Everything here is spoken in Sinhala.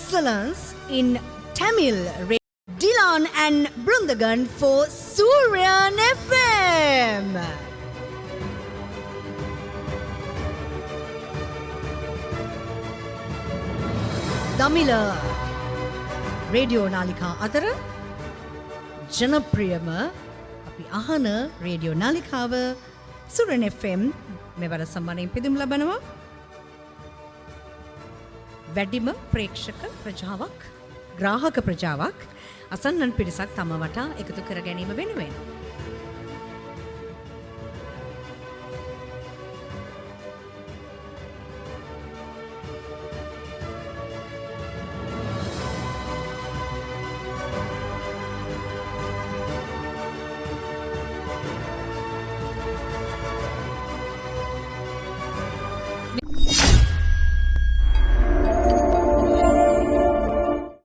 excellence in Tamil. Dylan and Brundagan for Suryan FM. දමිල රේඩියෝ නාලිකා අතර ජනප්‍රියම අපි අහන රේඩියෝ නාලිකාව සුරන් FM මෙවර සම්මානයෙන් පිදුම් ලබනවා. වැඩිම ප්‍රේක්ෂක ප්‍රජාවක් ග්‍රාහක ප්‍රජාවක් අසන්නන් පිරිසක් තම වටා එකතු කර ගැනීම වෙනුවෙන්